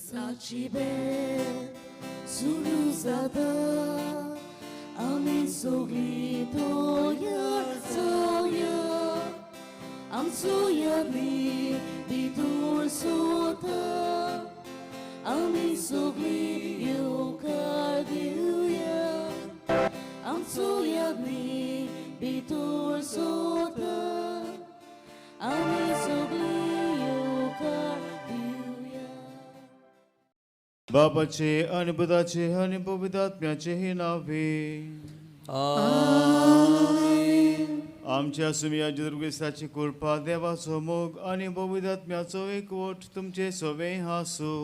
집에 술을 사다 아미 속이 도였어요 암소야리 비돌 쏟아 아미 속이 요가디우야 암소야리 비돌 쏟아 아미 속이 बापाचे आणि बुधाचे आणि पवित्रात्म्याचेही नावे आमच्या सुमिया दुर्गेसाची कृपा देवाचो मोग आणि पवित्रात्म्याचो एकवट तुमचे सोवे हासू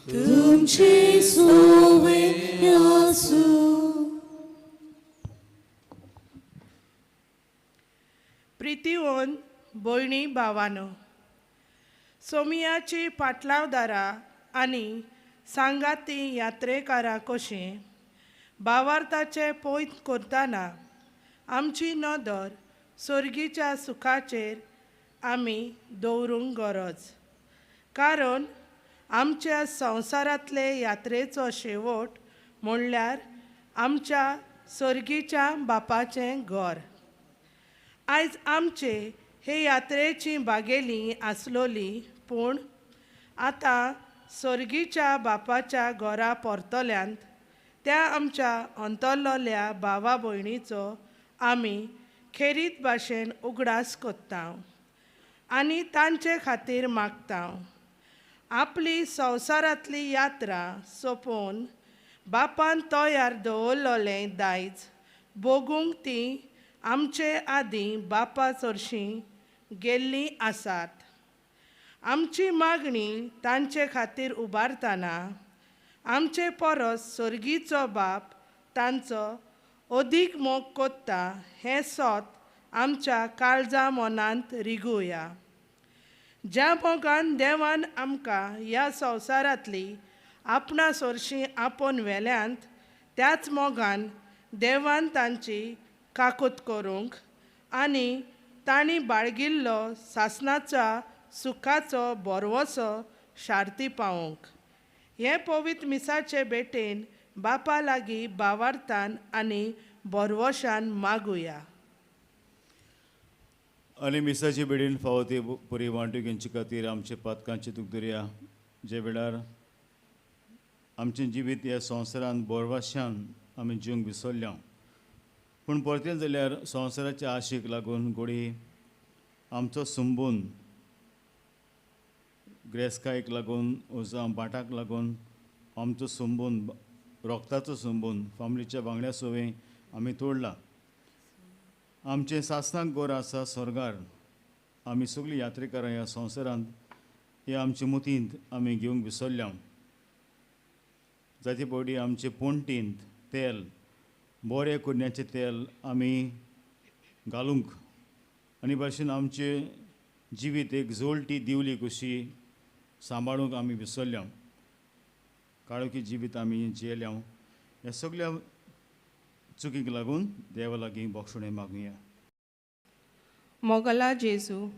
तुमचे सोवे हासू. प्रितीवोन भयणी भावानो, सोमियाची पाटलावदारा आनी सांगाती यात्रेकारां कशीं भावार्थाचे पोयत करतना आमची नदर सर्गीच्या सुखाचेर आमी दवरूंक गरज. कारण आमच्या संवसारांतले यात्रेचो शेवट म्हणल्यार आमच्या सर्गीच्या बापाचें घर. आयज आमचे हे यात्रेची बागेली आसलोली, पूण आतां सर्गीच्या बापाच्या घरा परतल्यांत त्या आमच्या अंतरलोल्या भावा भयणीचो आमी खेरीत भाशेन उगडास कोत्ता आनी तांचे खातीर मागता. आपली संवसारांतली यात्रा सोंपोवन बापान तयार दवरलोलें दायज भोगूंक तीं आमचे आदीं बापा चडशीं गेल्लीं आसात. आमची मागणी तांचे खातीर उबारतना आमचे परस सर्गीचो बाप तांचो अदीक मोग कोत्ता हें सोत आमच्या काळजा मनांत रिगुया. ज्या मोगान देवान आमकां ह्या संवसारांतली आपणा सोरशीं आपोवन व्हेल्यांत, त्याच मोगान देवान तांची काकूत करूंक आनी तांणी बाळगिल्लो सासणाच्या सुखाचो बोरवोसो शार्ती पावोवंक. हे पवित्र मिसाचे भेटेन बापा लागीं भावार्थान आनी बोरवोशान मागुया. आणि मिसाची बेडीन फावो ती बरी वांटूक घेवचे खातीर आमचे पातकांचे तुक दर्या. जे वेळार आमचें जिवीत ह्या संवसारांत बोरवाशान आमी जिवंक विसरल्या, पूण परतें जाल्यार संवसाराच्या आशेक लागून गोडी आमचो सुंबून ग्रेस्कायक लागून उजां बाटाक लागून आमचो सुंबून रोगताचो सुंबून फामलीच्या वांगड्या सोवे आमी तोडला. आमचे सासणाक गोर आसा स्वर्गार. आमी सगळीं यात्रेकारां ह्या संवसारांत हे आमचे मुतींत आमी घेवंक विसरल्या. जाती पडी आमचे पोंटींत तेल, बरें कुडण्याचें तेल आमी घालूंक आनी भाशेन आमचे जिवीत एक जोळटी दिवली कशी सांबाळूंक आमी विसरल्या. काळोखी जिवीत आमी जियेल्या. ह्या सगळ्या चुकीक लागून देवा लागीं बोक्षणें मागुया. मोगला जेजू,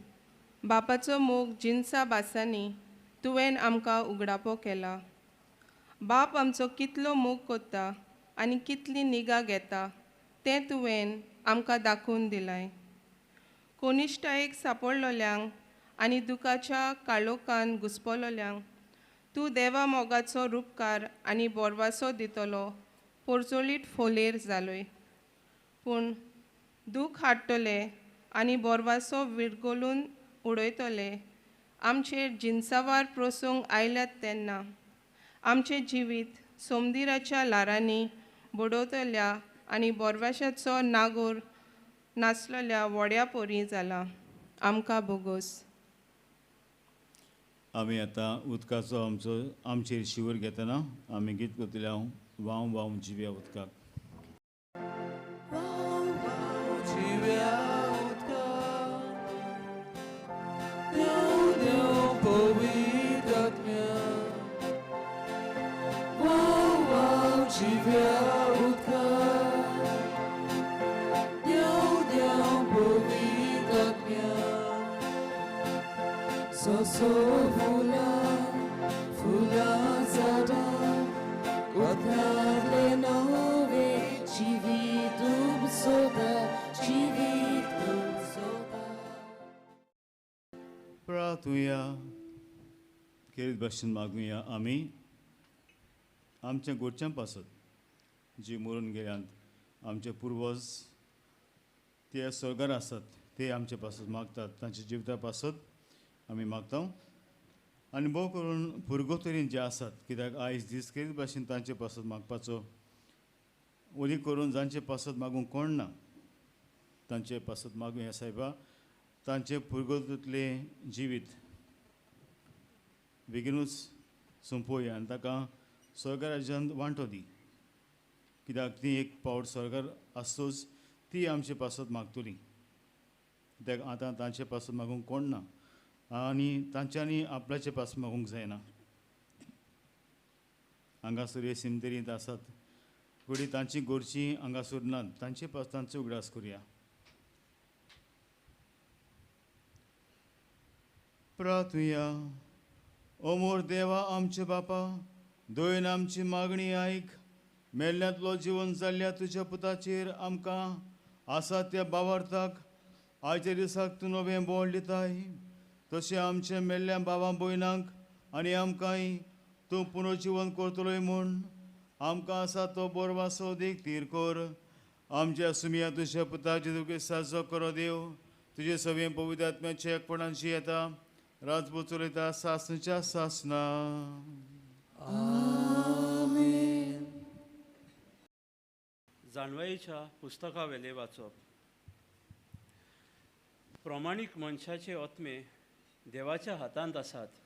बापाचो मोग जिन्सा बासांनी तुवें आमकां उगडापो केला. बाप आमचो कितलो मोग कोत्ता आनी कितली निगा घेता तें तुवें आमकां दाखोवन दिलाय. कोनिश्टायेक सांपडलोल्यांक आनी दुखाच्या काळोखान घुस्पलोल्यांक तूं देवा मोगाचो रूपकार आनी बोरवासो दितलो पोरचोलीत फोलेर जालोय. पूण दूख हाडटले आनी बोरवासो विरगोलून उडयतले आमचेर जिन्सावार प्रसंग आयल्यात तेन्ना आमचें जिवीत सोमदिराच्या लारांनी बुडवतल्या आनी बोरवाशाचो नागोर नाचलेल्या व्हड्या पोरी जाला. आमकां बोगोस. आमी आतां उदकाचो आमचेर शिवर घेतना आमी गीत करतल्या वाव वाव जिव्या उदकाक. So fula, fula. प्रार्थुया खेरीत भाशेन मागुया आमी आमच्या गोडच्यां पासत जी मरून गेल्यांत आमचे पुर्वज ते स्वर्गार आसात ते आमचे पासत मागतात तांच्या जिविता पासत आमी मागता आनी भोव करून भुरगो तरेन जे आसात कित्याक आयज दीस खेरीत भाशेन तांचे पासत मागपाचो ओली करून जांचे पासत मागूंक कोण ना तांचे पासत मागुया सायबा तांचे भुरगोतले जिवीत बेगीनूच संपोवया आनी ताका स्वर्ग राज्यांत वांटो दी कित्याक ती एक पावट स्वर्गार आसतोच ती आमचे पासत मागतली कित्याक आतां तांचे पासत मागूंक कोण ना आनी तांच्यांनी आपल्याचे पासत मागूंक जायना हांगासर हे सिमतेरींत आसात फुडें तांची गोरचीं हांगासर नात तांचे पास तांचो उगडास करुया प्रार्थुया अमोर देवा आमचे बापा दोयन आमची मागणी आयक मेल्ल्यांतलो जिवन जाल्ल्या तुज्या पुताचेर आमकां आसा त्या भावार्थाक आयच्या दिसाक तूं नवें बोड दिताय तशें आमचे मेल्ल्या भावां भयणांक आनी आमकांय तूं पुनर्जीवन करतलोय म्हूण आमकां आसा तो बरो वासो देख तीर कर आमच्या सुमिया तुज्या पुताचे तुगे साजो करो देव तुजे सगळे पवित्र आत्म्याचे एकपणांची येता राजपूत चलयता सासणच्या सासना जाणवायेच्या पुस्तका वेले वाचप प्रमाणीक मनशाचे आत्मे देवाच्या हातांत आसात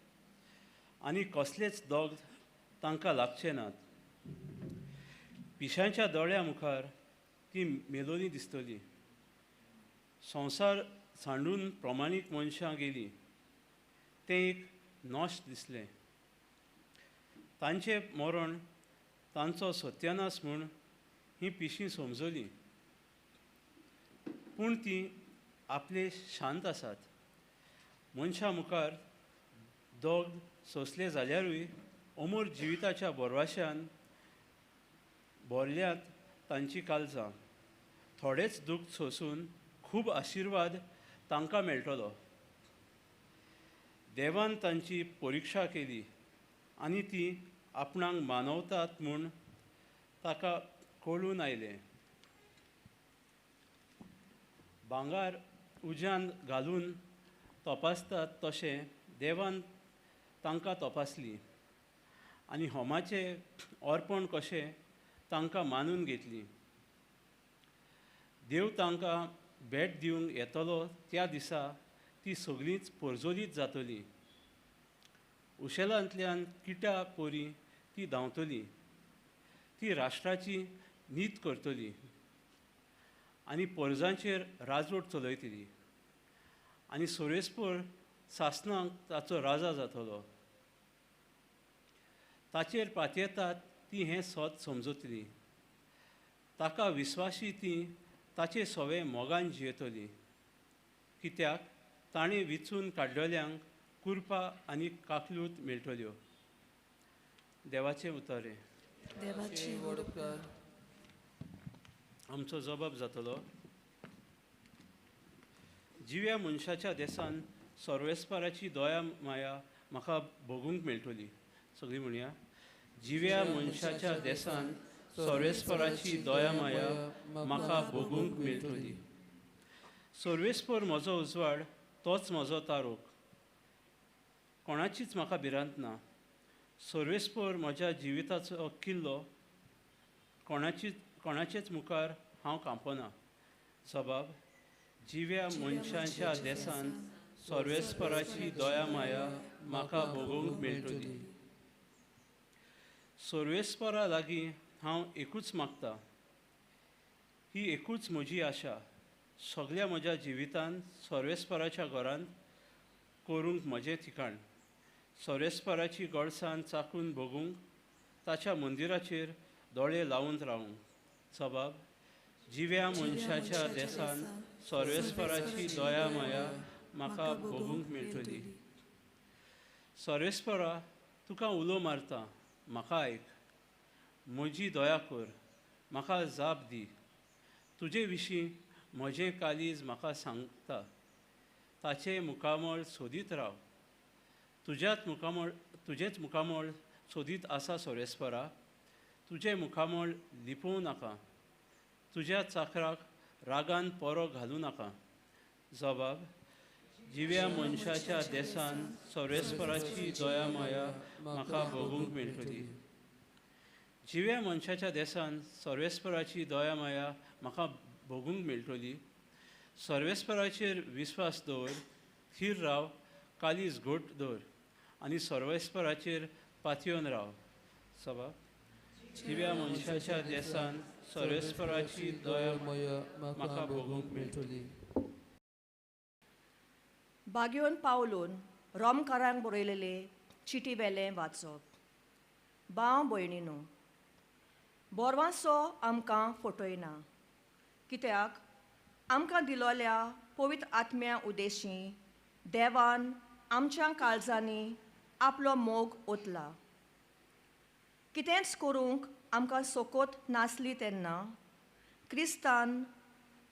आनी कसलेच दोग तांकां लागचे नात पिशांच्या दोळ्या मुखार ती मेलोनी दिसतली संवसार सांडून प्रमाणीक मनशां गेली तें एक नॉश दिसलें तांचें मरण तांचो सत्यानाश म्हूण ही पिशीं समजली पूण ती आपले शांत आसात मनशा मुखार दोग सोंसले जाल्यारूय अमोर जिविताच्या बोरवाश्यान भोरल्यांत तांची काळजां थोडेच दूख सोंसून खूब आशिर्वाद तांकां मेळटलो देवान तांची परिक्षा केली आनी ती आपणाक मानवतात म्हूण ताका कळून आयलें भांगार उज्यान घालून तपासतात तशें देवान तांकां तपासली आनी होमाचें अर्पण कशें तांकां मानून घेतली देव तांकां भेट दिवंक येतलो त्या दिसा ती सगळींच परजोलीत जातली उशेलांतल्यान किट्या पोरी ती धांवतली ती राष्ट्राची नीत करतली आनी परजांचेर राजवट चलयतली आनी सोरेस्पर सासणांक ताचो राजा जातलो ताचेर पातयेतात ती हें सत समजतली ताका विस्वासी ती ताचे सवे मोगान जियेतली कित्याक ताणें विचून काडलेल्यांक कुरपा आनी काकलूत मेळटल्यो देवाचें उतरें देवाची वडकार आमचो जबाब जातलो जिव्या मनशाच्या देसान सर्वेस्पराची दया माया म्हाका भोगूंक मेळटली सगळीं म्हणया जिव्या मनशाच्या देसान सर्वेस्पराची दया माया म्हाका भोगूंक मेळटली सर्वेस्पर म्हजो उजवाड तोच म्हजो तारोक कोणाचीच म्हाका भिरांत ना सर्वेस्पर म्हज्या जिविताचो किल्लो कोणाचेच मुखार हांव कांपना जबाब जिव्या मनशांच्या देसान सर्वेस्पराची दया माया म्हाका भोगूंक मेळटली सर्वेस्परा लागीं हांव एकूच मागतां ही एकूच म्हजी आशा सगळ्या म्हज्या जिवितांत सर्वेस्पराच्या घरांत करूंक म्हजें ठिकाण सर्वेस्पराची गडसाण चाकून भोगूंक ताच्या मंदिराचेर दोळे लावून रावूंक जबाब जिव्या मनशाच्या देसान सर्वेस्पराची दया माया म्हाका भोगूंक मेळटली सर्वेस्परा तुका उलो मारता म्हाका आयक म्हजी दया कर म्हाका जाप दी तुजे विशीं म्हजें कालीज म्हाका सांगता ताचे मुखामळ सोदीत राव तुजेंच मुखामोळ सोदीत आसा सोरेस्परा, तुजें मुखामोळ लिपोवं नाका, तुज्या चाकराक रागान पोरो घालूं नाका. जबाब: जिव्या मनशाच्या देसान सोरेस्पराची दया माया म्हाका भोगूंक मेळटली. जिव्या मनशाच्या देसान सर्वेस्पराची दया माया म्हाका भोगूंक मेळटली. सर्वेस्पराचेर विस्वास दवर, थीर राव, कालीज घोट दवर आनी सर्वेस्पराचेर पातयेवन राव. सभा: जिव्या मनशाच्या देसान सर्वेस्पराची दया माया म्हाका भोगूंक मेळटली. बागयोन पावलून रोमकारांक बरयलेले चिटी वेलें वाचप. भाव भयणीनो, बोरवांसो आमकां फटयना, कित्याक आमकां दिलोल्या पवित्र आत्म्या उद्देशीं देवान आमच्या काळजांनी आपलो मोग ओतला. कितेंच करूंक आमकां सोकोत नासली तेन्ना क्रिस्तान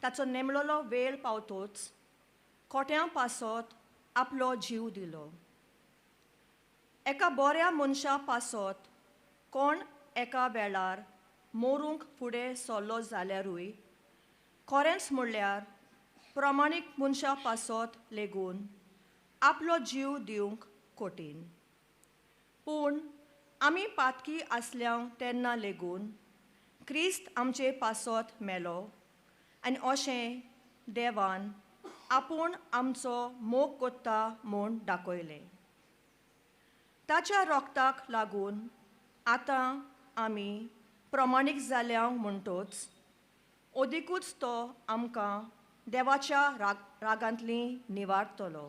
ताचो नेमलोलो वेळ पावतोच खोट्यां पासत आपलो जीव दिलो. एका बऱ्या मनशा पासत कोण एका वेळार मोरूंक फुडें सरलो जाल्यारूय खरेंच म्हणल्यार प्रमाणीक मनशा पासत लेगून आपलो जीव दिवंक कठीण. पूण आमी पातकी आसल्या तेन्ना लेगून क्रिस्त आमचे पासत मेलो आनी अशें देवान आपूण आमचो मोग कोत्ता म्हूण दाखयलें. ताच्या रोगताक लागून आतां आमी प्रमाणीक जाल्या म्हणटोच ओदिकूच तो आमकां देवाच्या रागांतली निवारतलो.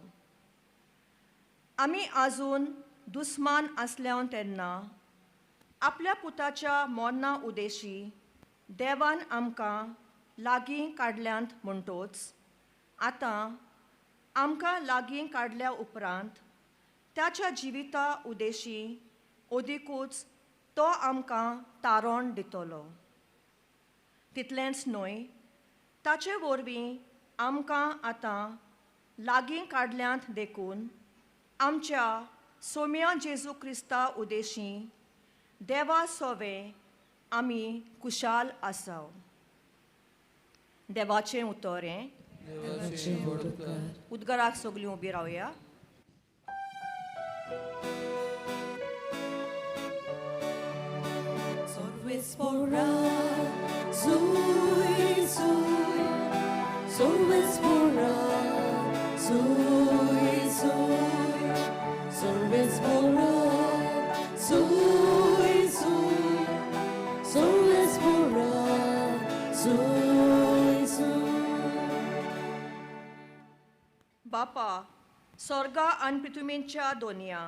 आमी आजून दुस्मान आसल्या तेन्ना आपल्या पुताच्या मोन्ना उद्देशी देवान आमकां लागीं काडल्यांत म्हणटोच आतां आमकां लागीं काडल्या उपरांत ताच्या जिविता उद्देशी ओदिकूच तो आमकां तारण दितलो. तितलेंच न्हय, ताचे वरवीं आमकां आतां लागीं काडल्यांत देखून आमच्या सोम्या जेजू क्रिस्ता उद्देशीं देवा सोवे आमी कुशाल आसाव. देवाचें उतोरें. उद्गाराक सगळीं उबीं रावया. Sorvespora, zui, zui. Sorvespora, zui, zui. Sorvespora, zui, zui. Sorvespora, zui, zui. बापा, स्वर्गा आनी पृथ्वीच्या दोनया,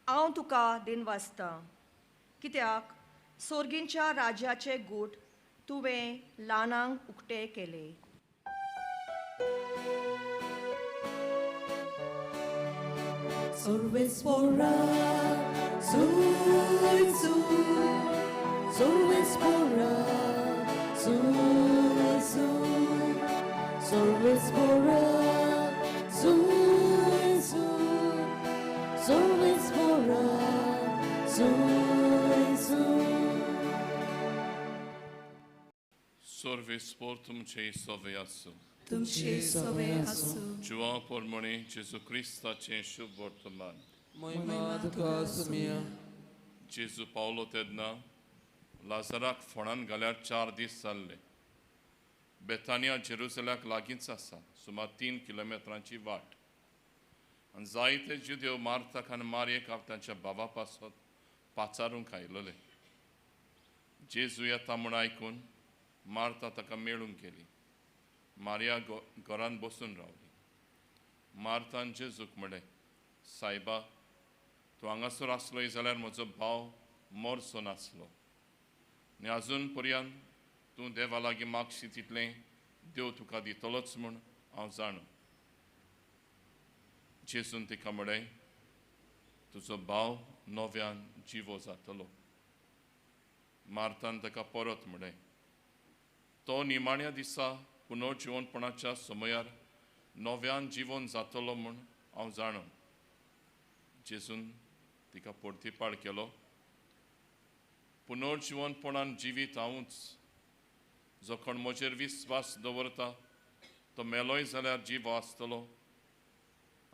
हांव तुका दिनवासतां, कित्याक सोर्गींच्या राज्याचे गूट तुवें ल्हानांक उक्ते केले. Sorvespora, zui, zui. Sorvespora, zui, zui. Sorvespora, zui, zui. Sorvespora, zui, zui. Sorvespor तुमचे सवे आसूं. तुमचे सवे आसूं. जिवा पोरमणे जेजू क्रिस्ताचें शुभ वर्तमान. महिमा तुका सुमिया. जेजू पावलो तेन्ना लाजराक फोंडान घाल्यार 4 दीस जाल्ले. बेतानिया जेरुसल्याक लागींच आसा, सुमार 3 किलोमिटरांची वाट. आनी जायते जुदेव मार्ताक आनी मारयेक तांच्या भावा पासत पाचारूंक आयलोले. जेजू येता म्हूण आयकून मार्ता ताका मेळूंक गेली. मारिया घरान बसून रावली. मार्तान जेजूक म्हणलें, सायबा, तूं हांगासर आसलोय जाल्यार म्हजो भाव मोरचो नासलो. आनी आजून पर्यंत तूं देवा लागीं मागशी तितलें देव तुका दितलोच म्हूण हांव जाणा. जेजून तिका म्हणलें, तुजो भाव नव्यान जिवो जातलो. मार्तान ताका परत म्हणलें, तो निमाण्या दिसा पुनर्जिवनपणाच्या समयार नव्यान जिवन जातलो म्हूण हांव जाणा. जेजून तिका परतीपाड केलो. पुनर्जीवनपणान जिवीत हांवूच. जो कोण म्हजेर विस्वास दवरता तो मेलोय जाल्यार जीव आसतलो,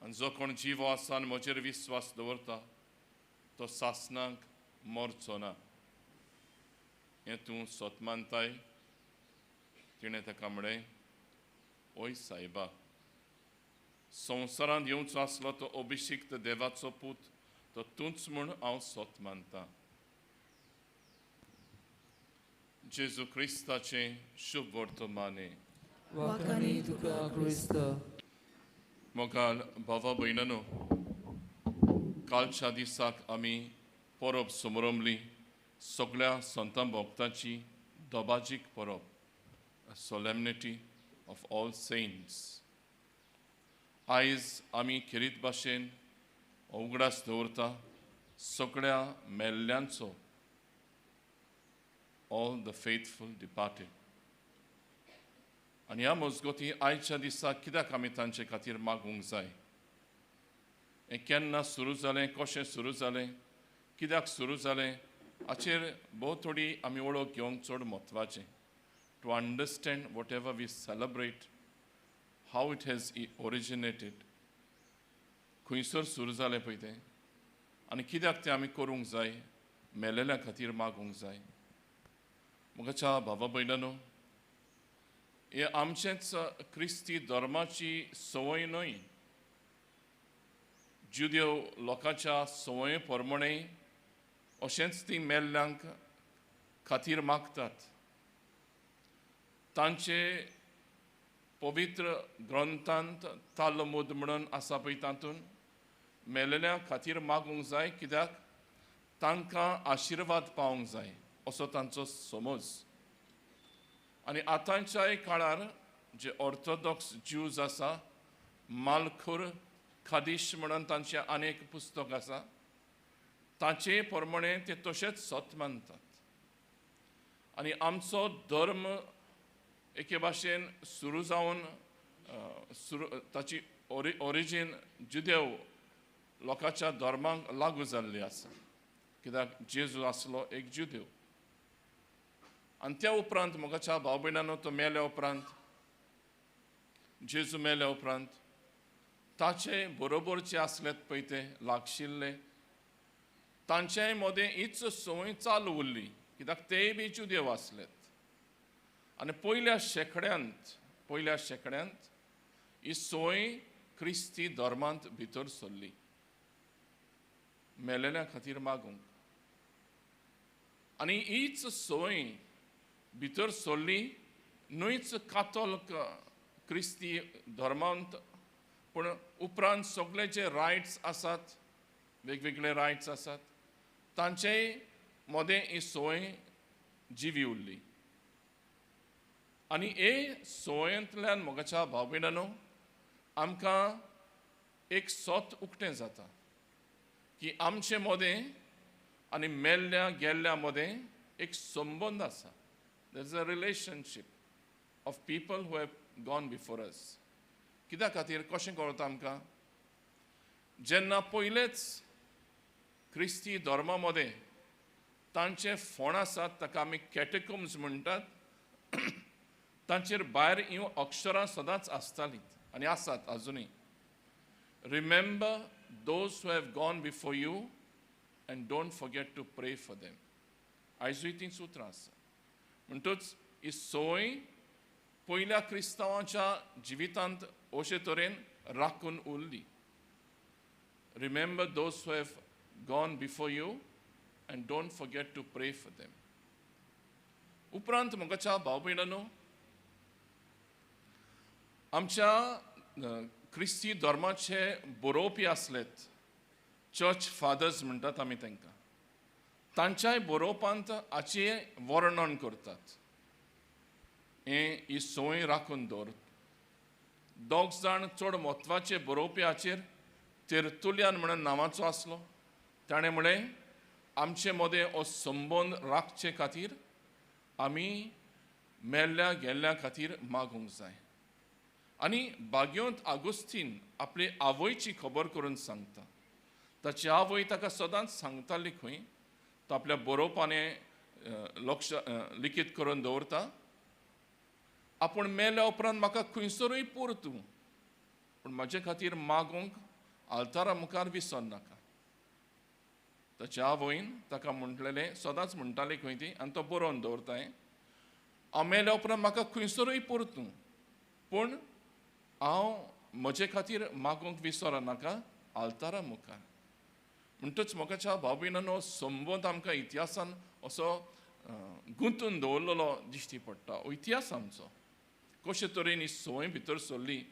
आनी जो कोण जीव आसा आनी म्हजेर विस्वास दवरता तो सासणाक मरचो ना. हें तूं स्वत मानताय? तिणें ताका म्हणलें, ओय सायबा, संवसारांत येवचो आसलो तो अभिशिक्त देवाचो पूत तो तूंच म्हूण हांव स्वत मानतां. जेजू क्रिस्ताचें शुभ वर्तमाने. वखाणी तुका क्रिस्त. मोगाल भावा भयणानो, कालच्या दिसाक आमी परब समरमली सगळ्या संतां भक्तांची दोबाजीक परब, सोलेमनिटी ऑफ ऑल सेंट्स. आयज आमी खेरीत भाशेन उगडास दवरता सगळ्या मेल्ल्यांचो, all the faithful departed. आनी ह्या मजगती आयच्या दिसा कित्याक आमी तांचे खातीर मागूंक जाय? हें केन्ना सुरू जालें, कशें सुरू जालें, कित्याक सुरू जालें हाचेर भोव थोडी आमी वळख घेवंक चड म्हत्वाचें. To understand whatever we celebrate, how it has originated, खंयसर सुरू जालें पळय तें, आनी कित्याक तें आमी करूंक जाय, मेलेल्या खातीर मागूंक जाय. म्हज्या भावा भयणानो, हे आमचेच क्रिस्ती धर्माची संवय न्हय. जुदेव लोकांच्या संवये प्रमाणे अशेंच ती मेल्ल्यांक खातीर मागतात. तांचे पवित्र ग्रंथांत तालमूद म्हणून आसा पळय तातूंत मेलेल्या खातीर मागूंक जाय, कित्याक तांकां आशिर्वाद पावंक जाय असो तांचो समज. आनी आतांच्याय काळार जे ऑर्थोडॉक्स ज्यूज आसा, मालखुर खादिश म्हणून तांचें आनीक पुस्तक आसा, ताचे प्रमाणे ते तशेंच सत मानतात. आनी आमचो धर्म एके भाशेन सुरू जावन ताची ओरिजीन जुदेव लोकांच्या धर्मांक लागू जाल्ली आसा, कित्याक जेजू आसलो एक जुदेव. आनी त्या उपरांत म्हज्या भाव भयणानो, तो मेल्या उपरांत, जेजू मेल्या उपरांत ताचे बरोबरचे आसलेत पळय ते लागशिल्ले, तांचेय मदें हीच संवय चालू उरली, कित्याक तेय बी जुदेव आसलेत. आनी पयल्या शेंकड्यांत ही संवय क्रिस्ती धर्मांत भितर सरली, मेलेल्या खातीर मागूंक. आनी हीच संवय भितर सरली न्हयच कातोलीक क्रिस्ती धर्मांत, पूण उपरांत सगळे जे रायट्स आसात, वेगवेगळे रायट्स आसात, तांचेय मदें ही संवय जिवी उरली. आनी हे संवयेंतल्यान म्हज्या भाव भयणानो आमकां एक सोत उक्तें जाता की आमचे मदें आनी मेल्ल्या गेल्ल्या मदें एक संबंद आसा. There is a relationship of people who have gone before us. कित्या खातीर कशें कळटा आमकां? जेन्ना पयलेच क्रिस्ती धर्मा मदें तांचे फोण आसात, ताका आमी कॅटेकम्स म्हणटात, तांचेर भायर हीं अक्षरां सदांच आसतालीं आनी आसात अजुनूय. Remember those who have gone before you and don't forget to pray for them. आयजूय तीं सुत्रां आसा. म्हणटूच ही संवय पयल्या क्रिस्तांवांच्या जिवितांत अशे तरेन राखून उरली. Remember those who have gone before you and don't forget to pray for them. उपरांत म्हज्या भाव भयणानो, आमच्या क्रिस्ती धर्माचे बरोवपी आसलेत, चर्च फादर्स म्हणटात आमी तांकां, तांच्याय बरोवपांत हाचें वर्णन करतात. ही संवय राखून दवरत. दोग जाण चड म्हत्वाचे बरोवपी हाचेर तेर्तुलियान म्हणून नांवाचो आसलो. ताणें म्हणलें, आमचे मदें हो संबंद राखचे खातीर आमी मेल्ल्या गेल्ल्या खातीर मागूंक जाय. आनी बागयोंत आगोस्तीन आपले आवयची खबर करून सांगता. ताची आवय ताका सदांच सांगताली खंय तो आपल्या बरोवपाने लक्ष लिखीत करून दवरता, आपूण मेल्या उपरांत म्हाका खंयसरूय पूर तूं, पूण म्हजे खातीर मागूंक आल्तारा मुखार विसर नाका. ताच्या आवयन ताका म्हटलेलें सदांच म्हणटाली खंय ती, आनी तो बरोवन दवरताय, हांव मेल्या उपरांत म्हाका खंयसरूय पूर तूं, पूण हांव म्हजे खातीर मागूंक विसर नाका आल्तारा मुखार. म्हणटच मोगाच्या भाव भयणांनो, संबंद आमकां इतिहासान असो गुंतून दवरलेलो दिश्टी पडटा. हो इतिहास आमचो कशे तरेन ही संवय भितर सरली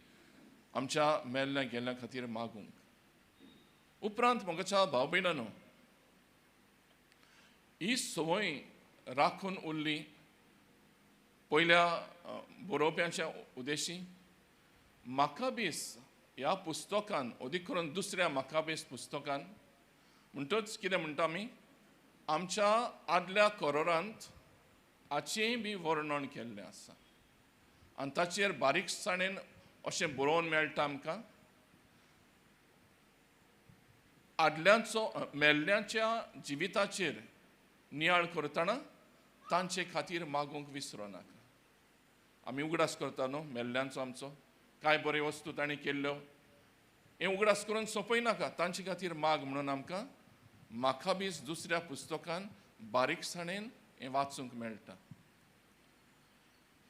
आमच्या मेल्ल्या गेल्ल्या खातीर मागूंक. उपरांत मोगाच्या भाव भयणांनो, ही संवय राखून उरली पयल्या बरोवप्याच्या उद्देशी. माकाबीस ह्या पुस्तकान, अदीक करून दुसऱ्या माकाबीस पुस्तकान म्हणटच कितें म्हणटा आमी, आमच्या आदल्या करोरांत हाचेंय बी वर्णन केल्लें आसा आनी ताचेर बारीकसाणेन अशें बरोवन मेळटा आमकां. आदल्यांचो मेल्ल्यांच्या जिविताचेर नियाळ करतना तांचे खातीर मागूंक विसरो नाका. आमी उगडास करता न्हू मेल्ल्यांचो आमचो, कांय बऱ्यो वस्तू तांणी केल्ल्यो, हें उगडास करून सोंपयनाका, तांचे खातीर माग म्हणून आमकां माकाबीस दुसऱ्या पुस्तकान बारीकसाणेन हें वाचूंक मेळटा.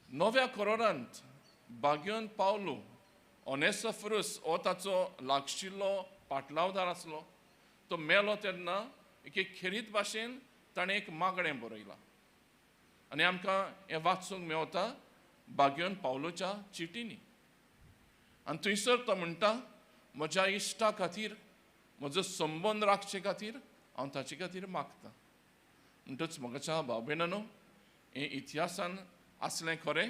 नव्या करोरांत बागयोन पावलो ऑनेसोफरूस हो ताचो लागशिल्लो पाटलावदार आसलो. तो मेलो तेन्ना एक खेरीत भाशेन ताणें एक मागणें बरयलां आनी आमकां हें वाचूंक मेवता बागयोन पावलोच्या चिटींनी. आनी थंयसर तो म्हणटा, म्हज्या इश्टा खातीर, म्हजो संबंद राखचे खातीर हांव ताचे खातीर मागतां. म्हणटच मोगाच्या भाव भयणांनो, हें इतिहासान आसलें खरें,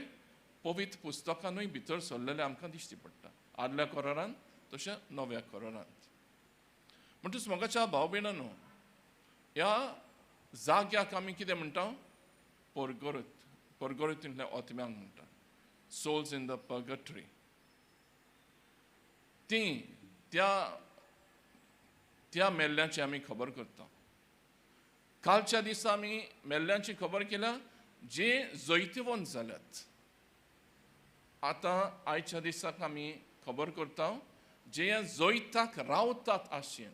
पवित्र पुस्तकानूय भितर सरलेलें आमकां दिश्टी पडटा, आदल्या करोरांत तशें नव्या करोरांत. म्हणटच मोगाच्या भाव भयणांनो, ह्या जाग्याक आमी कितें म्हणटा, पर्गोरींतल्या ओतम्यांक म्हणटा, सोल्स इन द पर्गटरी. त्या मेल्ल्यांची आमी खबर करता. कालच्या दिसा आमी मेल्ल्यांची खबर केल्या जे जैतवंत जाल्यात. आतां आयच्या दिसाक आमी खबर करता जे ह्या जैताक रावतात आशेन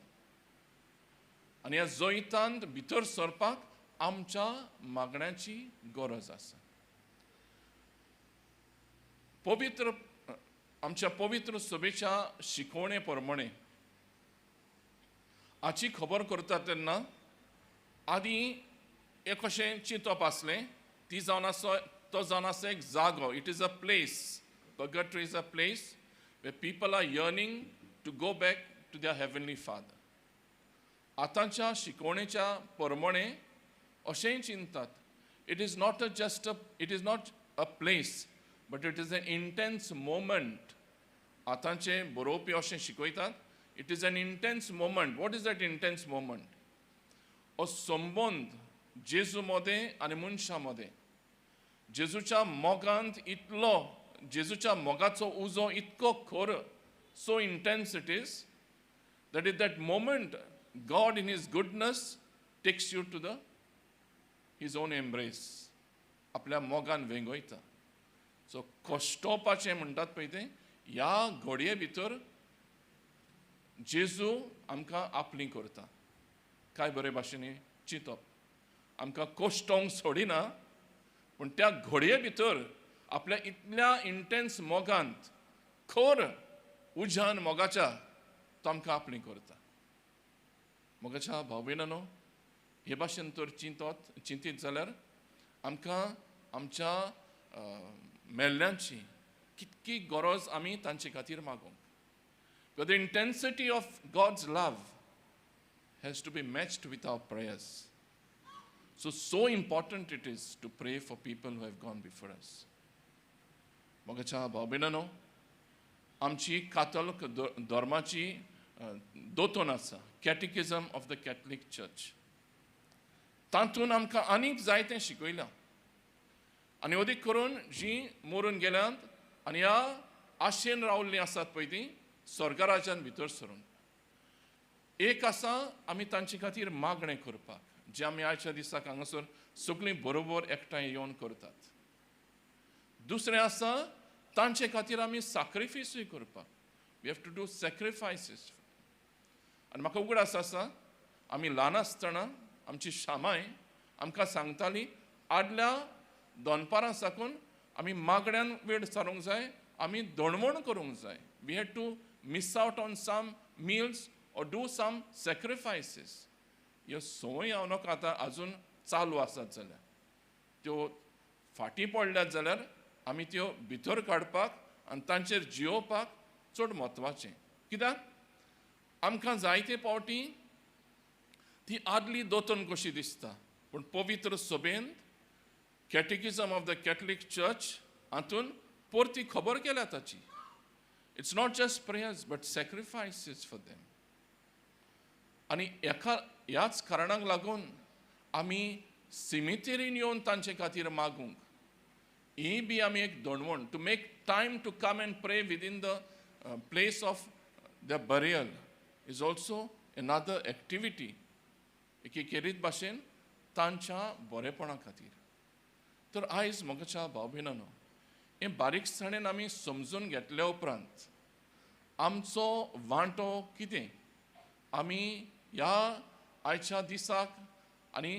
आनी ह्या जैतांत भितर सरपाक आमच्या मागण्यांची गरज आसा. आमच्या पवित्र सभेच्या शिकवणे प्रमाणे हाची खबर करता तेन्ना आदी एक अशें चिंतप आसलें, तो जावन आसा एक जागो. It is a place. Purgatory is a place where people are yearning to go back to their heavenly father. आतांच्या शिकवणेच्या प्रमाणे अशेंय चिंतात, it is not a place but it is an intense moment. आतांचे बरोवपी अशें शिकयतात, it is an intense moment. What is that intense moment? हो संबंद जेजू मदें आनी मनशा मदें, जेजूच्या मोगांत इतलो, जेजूच्या मोगाचो उजो इतको खर, so intense it is that moment God in his goodness takes you to his own embrace. आपल्या मोगान वेंगयता. सो कोश्टोवपाचें म्हणटात पळय तें, ह्या घडये भितर जेजू आमकां आपली करता. काय बरे भाशेन चिंतप, आमकां कोश्टोवंक सोडिना, पूण त्या घडये भितर आपल्या इतल्या इंटेन्स मोगांत, खर उज्यान मोगाच्या, तो आमकां आपली करता. मोगाच्या भाव भयणांनो, हे भाशेन तर चिंतीत जाल्यार आमकां आमच्या मेल्ल्यांची कितकी गरज आमी तांचे खातीर मागूंक. But the intensity of God's love has to be matched with our prayers. So important it is to pray for people who have gone before us. मोगाच्या भाव भयणांनो, आमची कातोलीक धर्माची दोतोन आसा, कॅटिकिझम ऑफ द कॅथलीक चर्च. तातूंत आमकां आनीक जायतें शिकयलां. आनी अदीक करून जीं मरून गेल्यांत आनी ह्या आशेन रावल्लीं आसात पळय तीं स्वर्ग राज्यान भितर सरून, एक आसा आमी तांचे खातीर मागणें करपाक जे आमी आयच्या दिसाक हांगासर सगळीं बरोबर एकठांय येवन करतात. दुसरें आसा तांचे खातीर आमी सॅक्रिफायसूय करपाक. We have to do sacrifices. आनी म्हाका उगडास आसा आमी ल्हान आसतना आमची शामाय आमकां सांगताली आदल्या दनपारां साकून आमी मागण्यांत वेळ सारूंक जाय, आमी दणवण करूंक जाय. We had to miss out on some meals or do some sacrifices. ह्यो संवय हांव नका आतां आजून चालू आसात जाल्यार त्यो फाटीं पडल्यात जाल्यार आमी त्यो भितर काडपाक आनी तांचेर जियोवपाक चड म्हत्वाचें. कित्याक आमकां जायते फावटी ती आदली दोतोन कशी दिसता, पूण पवित्र सभेन catechism of the Catholic church हातून परती खबर केल्या ताची. It's not just prayers but sacrifices for them. आनी ह्याच कारणाक लागून आमी सिमितेरीन येवन तांचे खातीर मागूंक ही बी आमी एक दणवण to make time to come and pray within the place of the burial is also another activity. एकेरीत भाशेन तांच्या बरेपणा खातीर. तर आयज मोगाच्या भाव भयणांनो, हें बारीकसाणेन आमी समजून घेतल्या उपरांत आमचो वांटो कितें, आमी ह्या आयच्या दिसाक आनी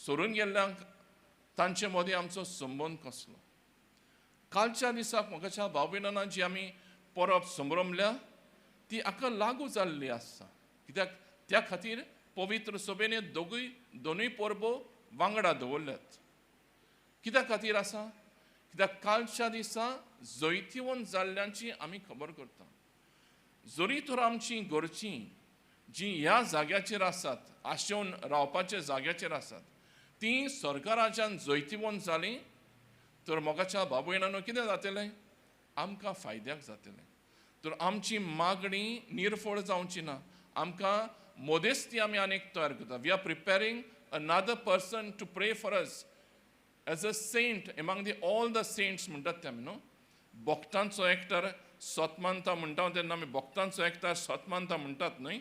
सोडून गेल्ल्यांक तांचे मदीं आमचो संबंद कसलो. कालच्या दिसाक मोगाच्या भाव भयणांनो जी आमी परब संभ्रमल्या ती हाका लागू जाल्ली आसा. कित्याक त्या खातीर पवित्र सभेन हे दोनूय परबो वांगडा दवरल्यात. कित्या खातीर आसा? कित्याक कालच्या दिसा जैतिवंत जाल्ल्यांची आमी खबर करता. जरी तर आमची घरचीं जी ह्या जाग्याचेर आसात, आशेवन रावपाच्या जाग्याचेर आसात, ती स्वर्ग राज्यांत जैतिवंत जालीं तर मोगाच्या भाव भयणांनो कितें जातलें? आमकां फायद्याक जातलें. तर आमची मागणी निर्फळ जावची ना. आमकां मोदेस्ती आमी आनीक तयार करता. We are preparing another person to pray for us as a saint among the all the saints म्हणटात ते आमी न्हू. भक्तांचो एकठार सतमानता म्हणटा तेन्ना आमी भक्तांचो एकठार सतमानता म्हणटात न्हय.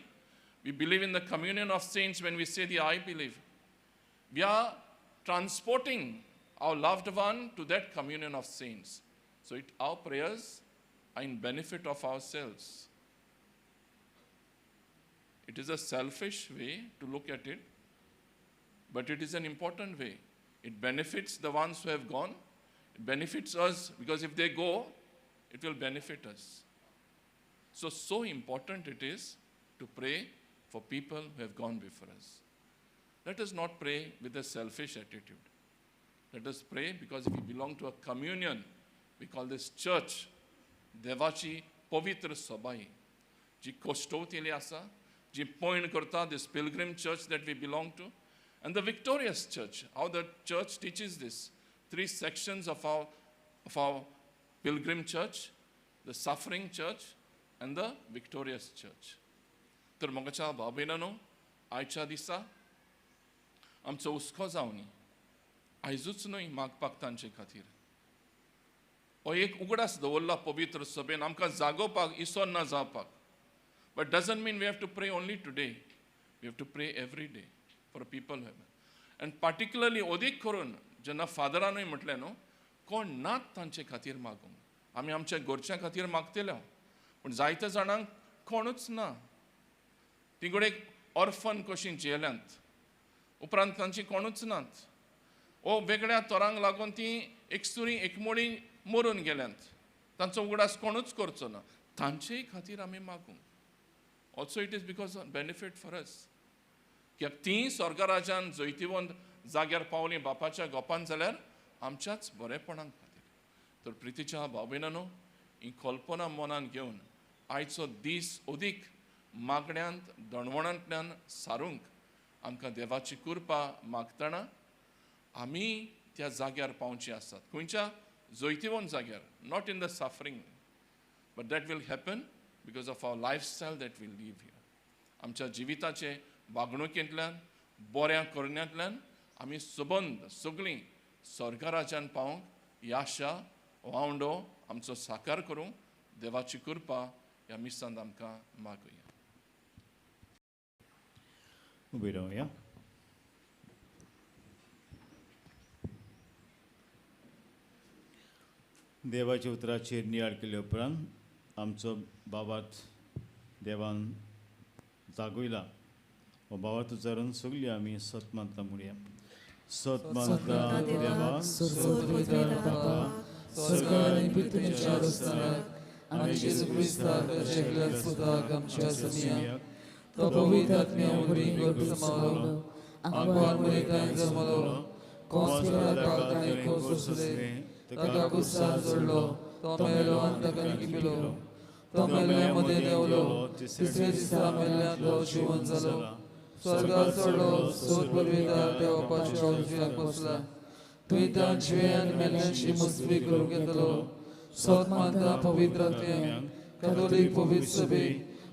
We believe in the communion of saints when we say the I believe. We are transporting our loved one to that communion of saints. So it our prayers are in benefit of ourselves. It is a selfish way to look at it, but it is an important way. It benefits the ones who have gone. It benefits us because if they go, it will benefit us. So important it is to pray for people who have gone before us. Let us not pray with a selfish attitude. Let us pray because we belong to a communion. We call this church. देवाची पवित्र सभाई जी कोश्टवतेली आसा, जी point करता this pilgrim church that we belong to and the victorious church. How the church teaches this 3 sections of our pilgrim church, the suffering church and the victorious church. तर मोगाच्या भाव भयणांनो, आयच्या दिसा आमचो हुस्को जावनी. आयजूच न्हय मागपाक तांचे खातीर. हो एक उगडास दवरला पवित्र सभेन आमकां जागोवपाक, इसोन ना जावपाक. But doesn't mean we have to pray only today. We have to pray every day for people have. And particularly ओदीक करून जेन्ना फादरानूय म्हटलें न्हू, कोण नात तांचे खातीर मागूंक. आमी आमच्या घरच्या खातीर मागतले, पूण जायत्या जाणांक कोणूच ना. ती घडये ऑर्फन कशीं जेल्यांत, उपरांत तांची कोणूच नात. ओ वेगळ्या तोरांक लागून ती एकसुरी एकमोडी मरून गेल्यांत. तांचो उगडास कोणूच करचो ना. तांचेय खातीर आमी मागूंक. Also it is because of benefit for us. कित्याक ती स्वर्ग राज्यांत जैतिवंत जाग्यार पावलीं बापाच्या गोपान जाल्यार आमच्याच बरेपणां खातीर. तर प्रितीच्या भाव भयणांनो, ही कल्पना मनान घेवन आयचो दीस अदीक मागण्यांत दणवणांतल्यान सारूंक आमकां देवाची कृपा मागतना आमी त्या जाग्यार पावची आसात. खंयच्या जैतिवंत जाग्यार, not in the suffering, but that will happen because of our lifestyle that will leave here. आमच्या जिविताचे वागणुकेंतल्यान, बऱ्या करण्यांतल्यान आमी सबंद सगळीं स्वर्ग राज्यांत पावूंक ही आशा वावंडो आमचो साकार करूंक देवाची कृपा ह्या मिसांत आमकां मागुया. उबे रावया. देवाच्या उतराचेर नियाळ केले उपरांत आमचो बाबात देवान जागयला हो बाबात उचारून सगळीं आमी सत मानता म्हणया. सत मानता देवा स्वर्गा आणि पृथ्वीच्या आस्थानाक आनी जेजू क्रिस्ताक जगल्याक सुदाक आमच्या समियाक तो पवित्र आत्म्या वरवीं गर्भ समावलो आंगवान मरेकाय जमलो कोस पिलाताक ताणें कोस सोसले ताका कुसार जोडलो तो मेलो आनी ताका निखिलो तो मेल्ल्या मध्ये देंवलो तिसऱ्या दिसा मेल्ल्यान तो जिवंत जालो स्वर्गाक चडलो सोद पदवीदार देवपाच्या उजव्याक बसला तुयें जिवे आनी मेल्ल्यांची मुसबी करून घेतलो सोद मानता पवित्र आत्म्याक कॅथोलीक पवित्र सभे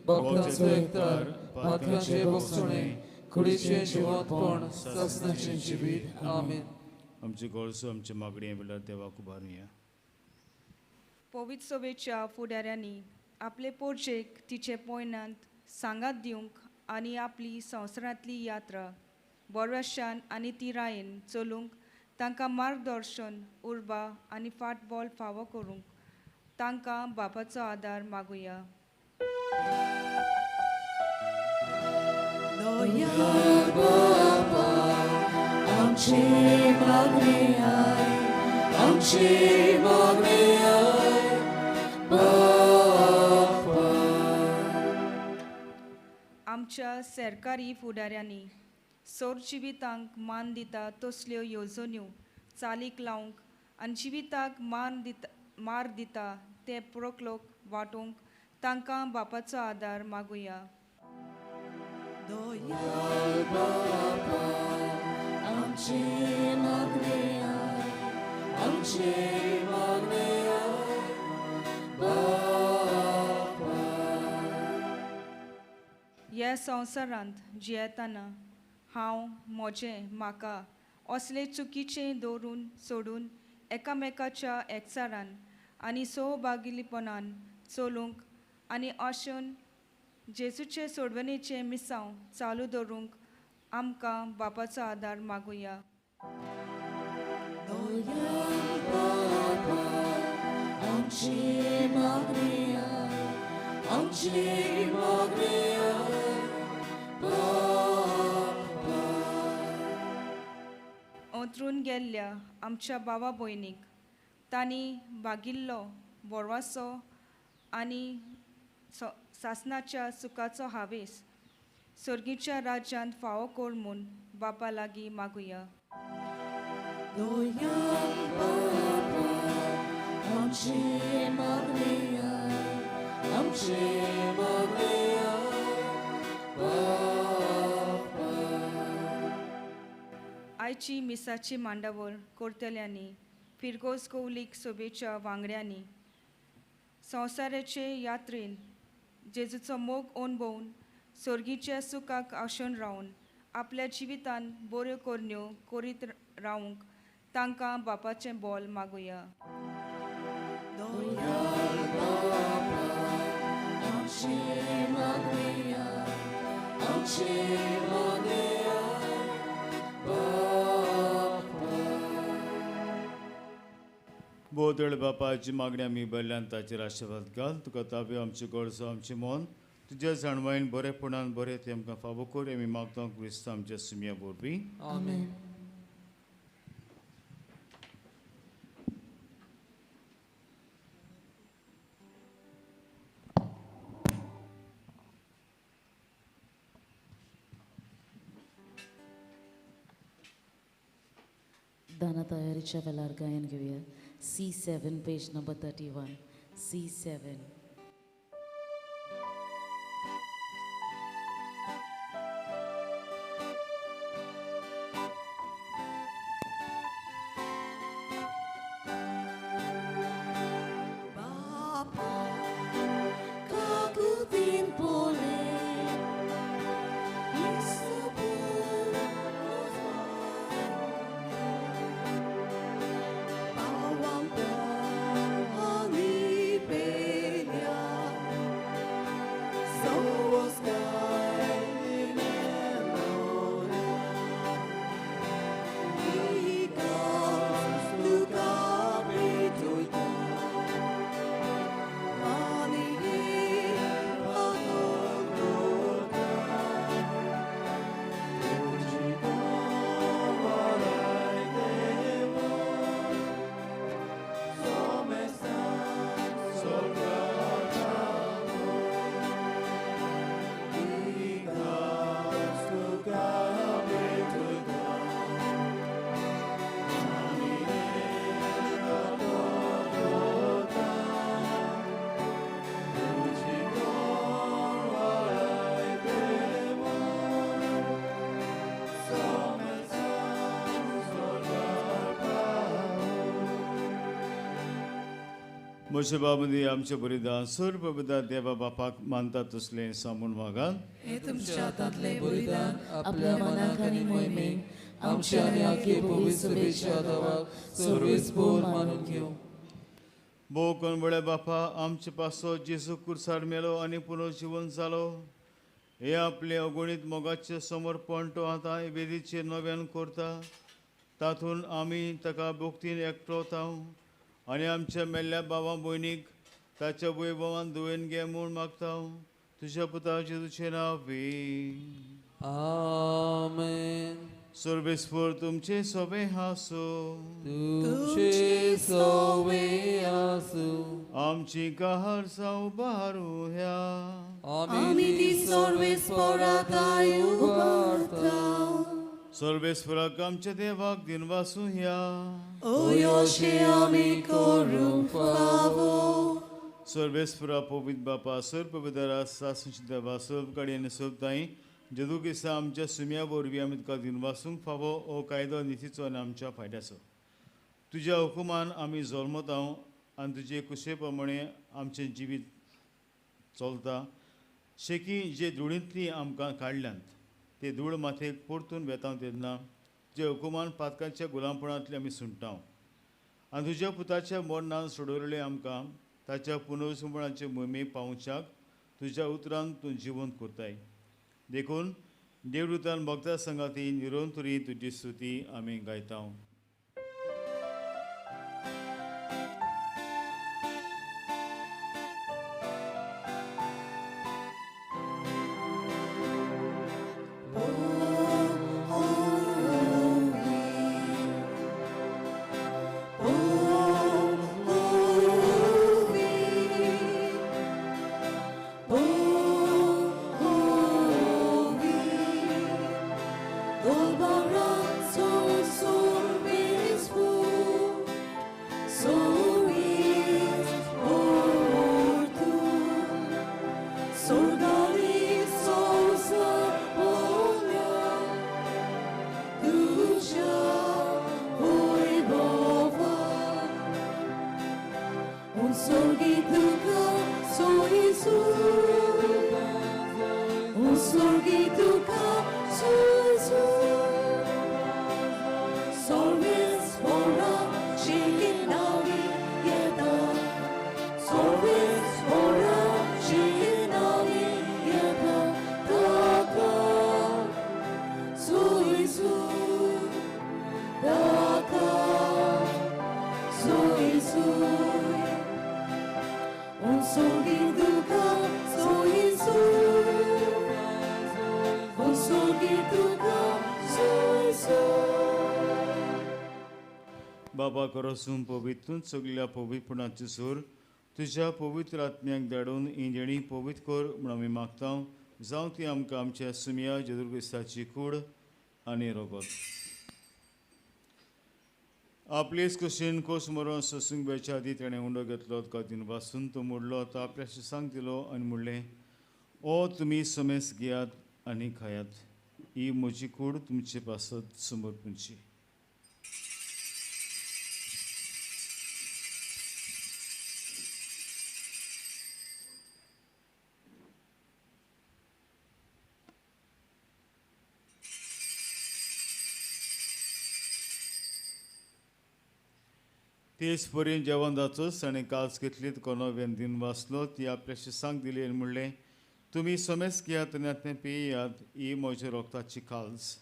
भक्तांचो एकठार पातकांचे भोगसणे कुडीचें जिवंतपण ससनाचें जिवीत आमीन. आमचे गोळसो आमचे मागणी वेळार देवाक उबारुया. पवित्र सभेच्या फुडाऱ्यांनी आपले पोरचेक तिचे पयणांत सांगात दिवंक आनी आपली संवसारांतली यात्रा बरवाशान आनी तिरायेन चलूंक तांकां मार्गदर्शन उर्बा आनी फाटबॉल फावो करूंक तांकां बापाचो आदार मागुया. आमच्या सरकारी फुडाऱ्यांनी सोर जिवितांक मान दिता तसल्यो येवजण्यो चालीक लावंक आनी जिविताक मार दिता ते पुरोक वांटूंक तांकां बापाचो आदार मागुया. ह्या संवसारांत जियेतना हांव म्हजें म्हाका असले चुकीचें दवरून सोडून एकामेकाच्या एकचारान आनी सहभागिलीपणान चलूंक आनी आशेन जेजूचे सोडवणेचे मिसांव चालू दवरूंक आमकां बापाचो आदार मागुया. अंतरून गेल्ल्या आमच्या भावा भयणीक तांणी बागिल्लो बोरवासो आनी सासणाच्या सुखाचो हावेस सर्गीच्या राज्यांत फावो कोर म्हूण बापा लागीं मागुया. आयची मिसाची मांडावळ करतल्यांनी फिरगोस कौलीक सभेच्या वांगड्यांनी संवसाराचे यात्रेन जेजूचो मोग अणभवून सर्गीच्या सुखाक आशेन रावन आपल्या जिवितान बऱ्यो करण्यो करीत रावंक तांकां बापाचें बोल मागुया. बोदळ बापाची मागणी आमी बयल्यान ताचेर आशिर्वाद घाल. तुका ताब्यो आमचे गोडसो आमचे मन तुज्या जाणवायन बरेपणान बरें ते आमकां फावो कर. आमी मागता क्रिस्त आमच्या सुमया बोरबी आमेन. दाना तयारीच्या वेळार गायन घेऊया. C7 page number 31. C7. Bawang putih म्हज्या बाबदी आमचे बलिदान सर्व बलिदान देवा बापाक मानता तसलें सांगून वागात. हे तुमच्या हातांतले बलिदान आपल्या मनाक आनी मोहिमेक आमच्या आनी आख्खे पवित्र सभेच्या देवाक सर्वेस्पोर मानून घेवं. भोव कणबळे बापा, आमचे पासो जेजू कुर्सार मेलो आनी पुनर्जीवन जालो. हे आपले अगणित मोगाचे समर्पण तो आतां वेदीचेर नव्यान करता. तातूंत आमी ताका भोक्तीन एकठांव आनी आमच्या मेल्ल्या भावां भयणीक ताच्या वैभवान दुयेन घे म्हूण मागता. तुज्या पुता जेजूचें नांवी. आमेन. सर्वेस्पर तुमचे सोबे हांसो. तुमचे सवे आसूं. आमची काहार जावं बारू ह्या. आमी ती सर्वेस्पराताय उबारता. सर्वेस्पराक आमच्या देवाक दिन वासूं ह्या. ओयोशे आमी करूंक फावो. सर्वेस्परा पवित्र बापा सर्व पवित्रा सासूची देवा सर्व कडेन सोबताय जेजू क्रिस्ता आमच्या सुम्या वरवीं आमी तुका दिन वासूंक फावो. हो कायदो नितीचो आनी आमच्या फायद्याचो. तुज्या हुकुमान आमी जल्मता आनी तुजे कुशे प्रमाणे आमचें जिवीत चलता. शेकी जे धुळींतली आमकां काडल्यात ते धूळ माथेक परतून वेता तेन्ना जे हुकुमान पातकांच्या गुलामपणांतली आमी सुट्टा. आनी तुज्या पुताच्या मरणान सोडवलेले आमकां ताच्या पुनर्जीवनाचे मोहिमेक पावच्याक तुज्या उतरान तूं जिवंत करताय. देखून देवदूतान भक्ता संगाती निरंतरी तुजी स्तुती आमी गायता. बाबा करसून पवित्रून सगल्या पवित्रपणाचे सूर तुज्या पवित्र आत्म्याक धाडून इंजेणी पवित्र कर म्हूण आमी मागता. जावं ती आमकां आमच्या सुम्या जेजू क्रिस्ताची कूड आनी रगत. आपलेच कुशीन कोस मरून ससूंक बेच्या आदी ताणें उंडो घेतलो तुका दिन वासून तो मोडलो तो आपल्या शिसांक दिलो आनी म्हणलें, ओ तुमी समेस घेयात आनी खायात. ही म्हजी कूड तुमचे पासत समर्पणची. तेच पर्यंत जेवण जाचोच ताणें काल्स घेतली तुका नव्यान दिन वाचलो. ती आपल्या शिसांक दिली आनी म्हणलें, तुमी समेस घेयात आनी आतां पियात. ही म्हज्या रोगताची काल्स.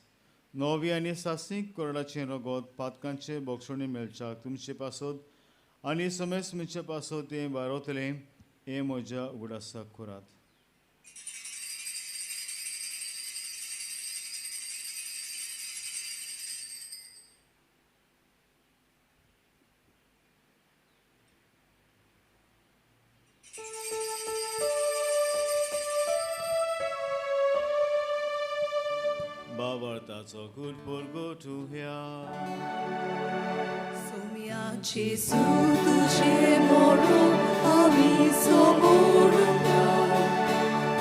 नवी आनी सासीक कोरडाचें रगत पातकांचे बोगसोणी मेळच्याक तुमचे पासत आनी समेस म्हणजे पासत तें बारवतलें. हें म्हज्या उगडासाक करात. बावार्थाचो कूड परगोटू ह्या. Gesù tuझे मरण आम्ही समोरता.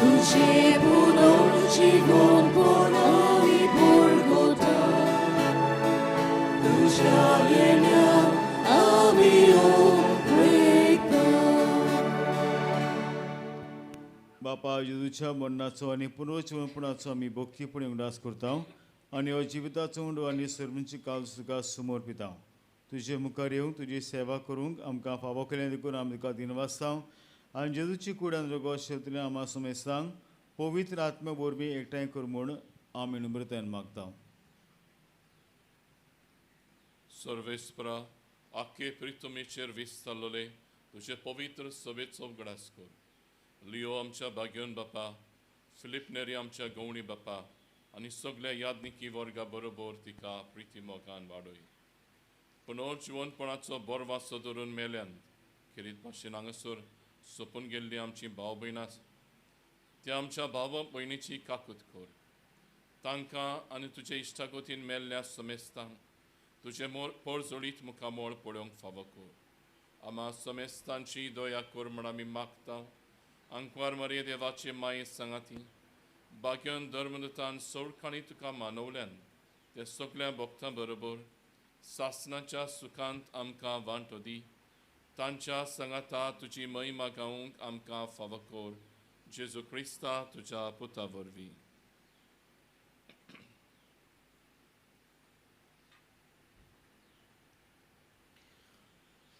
तुझे पुनर्जीवन पण आम्ही परगोटा. तुझ्या येण्याक आम्ही ओपेता. बापा जेजूच्या मरणाचो आनी पुनर्जीवनपणाचो आमी भक्तीपणे उगडास करता आनी हो जिविताचो उंडो आनी सर्वींची काल तुका समर्पिता. तुजे मुखार येवंक तुजी सेवा करूंक आमकां फावो केलें देखून आमी तुका दिनवासता आनी जेजूची कुडान रगो शेवतलें आमा समेस्तांक पवित्र आत्म्या वरवीं एकठांय कर म्हूण आमी नम्रतायेन मागता. सर्वेस्परा आख्खे प्रितमेचेर विस्तारलोले तुजे पवित्र सभेचो उगडास कर. लिओ आमच्या भाग्योन बापा, फिलिप नेरी आमच्या गवणी बापा आनी सगळ्या यादनिकी वर्गा बरोबर तिका प्रिती मोगान वाडय. पुनर्जीवनपणाचो बरो वासो धरून मेल्यान खेरीत भाशेन हांगासर सोपून गेल्ली आमची भाव भयण आसा त्या आमच्या भाव भयणीची काकूत कर. तांकां आनी तुजे इश्टागोतीन मेल्ल्या समेस्तांक तुजे पळजोडीत मुखामोळ पळोवंक फावो कर. आमा समेस्तांची दया कर म्हण आमी मागता. अंकवार मरे देवाचे माये सांगाती बाग्यान धर्मदतान सोडखाणी तुका मानवल्यान ते सगळ्या भक्तां बरोबर सासनाच्या सुखांत आमकां वांटो दी. तांच्या सांगाता तुजी महिमा गावंक आमकां फावो कर. जेजू क्रिस्ता तुज्या पुता वरवीं.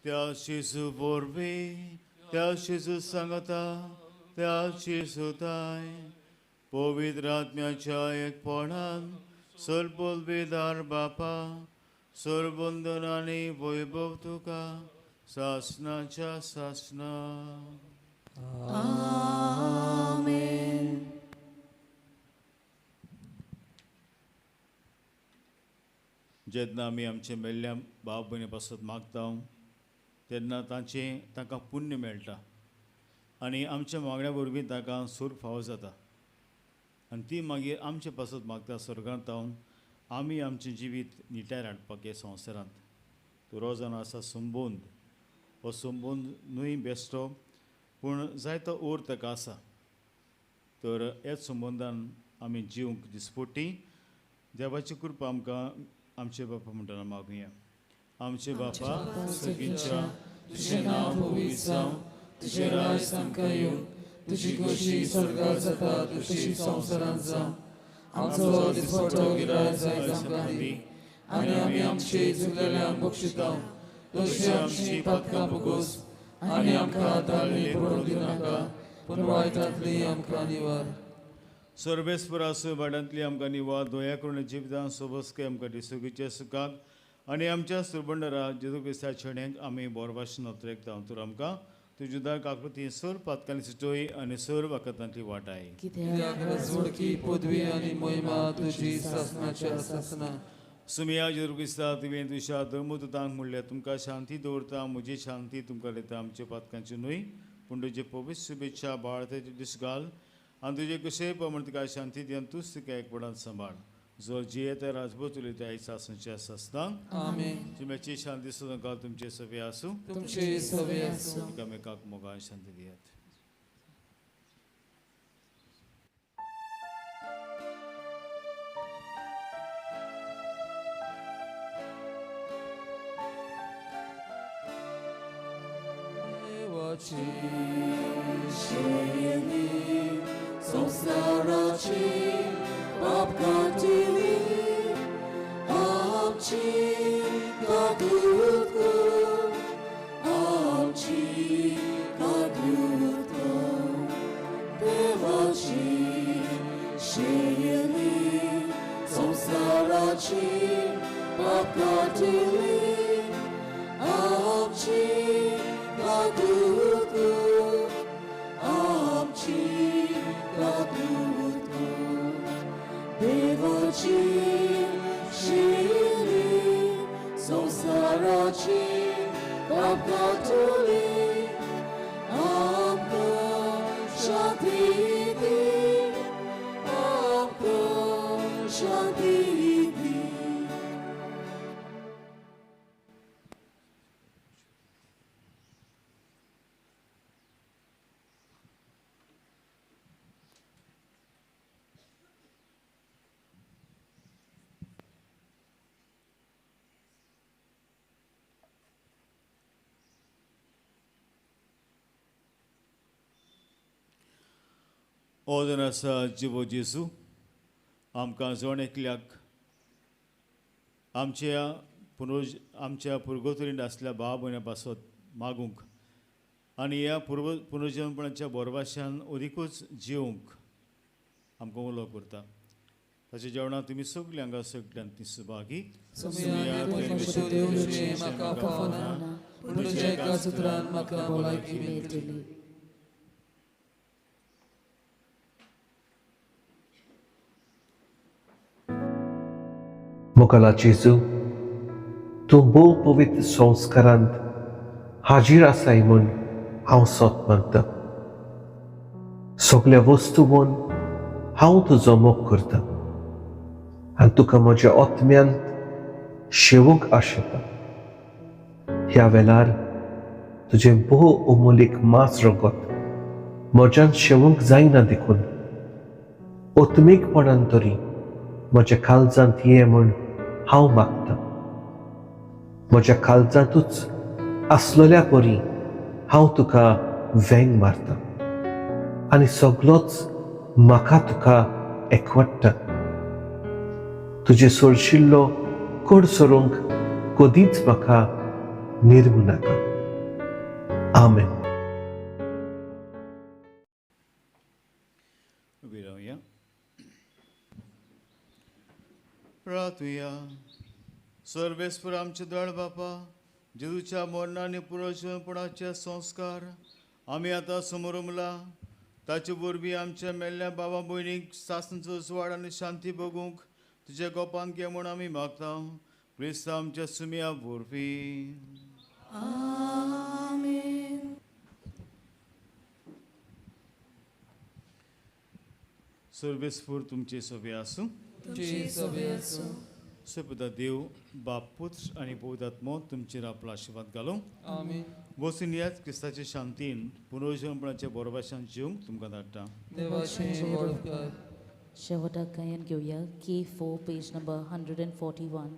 त्या जेजू वरवीं त्या जेजू सांगता त्या जेजू ताय पवित्र आत्म्याच्या एकपणान सर्वोल्वेदार बापा सर्वबंधन आनी वैभव तुका सासनाच्या सासना. आमेन. जेन्ना आमी आमचे मेल्ल्या भाव भयणी पासत मागता तेन्ना तांकां पुण्य मेळटा आनी आमच्या मागण्या वरवीं तांकां सूर फावो जाता आनी ती मागीर आमचे पासत मागता स्वर्गांत रावन आमी आमचें जिवीत निट्यार हाडपाक हे संवसारांत. तो रोजान आसा संबंद हो संबंद न्हय बेश्टो पूण जायतो ओर ताका आसा. तर हेच संबंदान आमी जिवंक दिसपट्टी. देवाची कृपा आमकां आमचे बापा म्हणटना मागुया. आमचे बापा सगळींच्या तुझें नांव पवित्र जावं, तुजें राज तांकां येवं, तुजी कशी स्वर्गांत जाता तशी संवसारांत जावं. आमचो दिसपट्टो गिराय आयज आमकां दी आनी आमी आमचे चुकलेल्यांक बक्षिता तशी आमची पातकां भोगोस आनी आमकां ताळणी पडूंक दिनाका पूण वायटांतली आमकां निवार. सर्वेस्परास वाड्यांतली आमकां निवार दोया करून जिवितांत सोबस्के आमकां दिसुगीचे सुखाक आनी आमच्या सुरबंडरा जेजू क्रिस्ताच्या छेड्यांक आमी बरो भाशेन नोतरेकता. तर आमकां तुजी दार काकृती सर पातकांनी सुटोय आनी सर वखदांतली वाटाय. कित्याक राजवडकी पदवी आनी महिमा तुजी सासनाच्या सासना. सुमिया जेजू क्रिस्ता तुवें तुज्या धर्मदूतांक म्हणलें तुमकां शांती दवरता म्हजी शांती तुमकां दिता. आमच्या पातकांची न्हय पूण तुजे पवित्र शुभेच्छा बाळतेचे दीस घाल आनी तुजे कशेंय प्रमाण तुका शांती दिवन तूंच तुका एकपणान सांबाळ. जो जियेता राजभूत उलयता आई सासनाच्या सासना. आमेन. तुमची शांती सुद्दां घाल तुमचे सवे आसूं. तुमचे सवे आसूं. एकामेकाक मोगान शांती दियात. देवाची शयनी संसाराची पाप काटिली आमची कादूत कर, आमची कादूत कर. देवाची शयनी संसाराची पाप काटिली आमची कादूत कर, आमची कादूत कर. देवाची शयनी संसाराची पाप काटिली आमकां शांती दी, आमकां शांती दी. हो जावन आसा जिवो जेजू आमकां जण एकल्याक आमच्या पुर्गोतरीन आसल्या भाव भयणां पासत मागूंक आनी ह्या पुनर्जन्मपणाच्या बोरवाश्यान ओदीकूच जिवंक आमकां उलो करता. ताच्या जेवणाक तुमी सगळीं हांगा सगळ्यान ती सुभागी म्हाका पावना पूण तुज्या एका सुत्रान म्हाका भलायकी मेळटली. मोगाला जेजू तूं भोव पवित्र संस्कारांत हाजीर आसाय म्हूण हांव सोत मागता. सगळ्या वस्तूवन हांव तुजो मोग करता आनी तुका म्हज्या आत्म्यांत शेवूंक आशेता. ह्या वेळार तुजें भोव अमोलीक मांस रगत म्हज्यान शेवूंक जायना देखून ओत्मीकपणान तरी म्हज्या काळजांत ये म्हूण हांव मागतां. म्हज्या काळजांतूच आसलेल्या परी हांव तुका वेंग मारता आनी सगळोच म्हाका तुका एकवटता. तुजे सोडशिल्लो कोड सोरूंक कदींच म्हाका निर्मू नाका. आमेन. उबी रावया. प्रार्थुया. सर्वेस्पर आमचे दळ बापा जेजूच्या मरणा आनी पुनर्जन्मपणाचे संस्कार आमी आतां समोर उमला ताचे वरवीं आमच्या मेल्ल्या भावा भयणीक सासणचो सुवाड आनी शांती भोगूंक तुजे गोपांक घे म्हूण आमी मागता. क्रिस्त आमच्या सुमया वरवीं. सर्वेस्पर तुमचे सभे आसूं. सपदा देव बाप पुत्र आनी पवित्रात्मो तुमचेर आपलो आशिर्वाद घालूं. आमीन. बसून याच क्रिस्ताचे शांतीन पुनर्जन्मपणाच्या बोरवाशान जिवंक तुमकां धाडटा. देवाचें वळखकार. शेवटाक गायन घेवया K4 पेज नंबर 141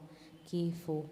K4.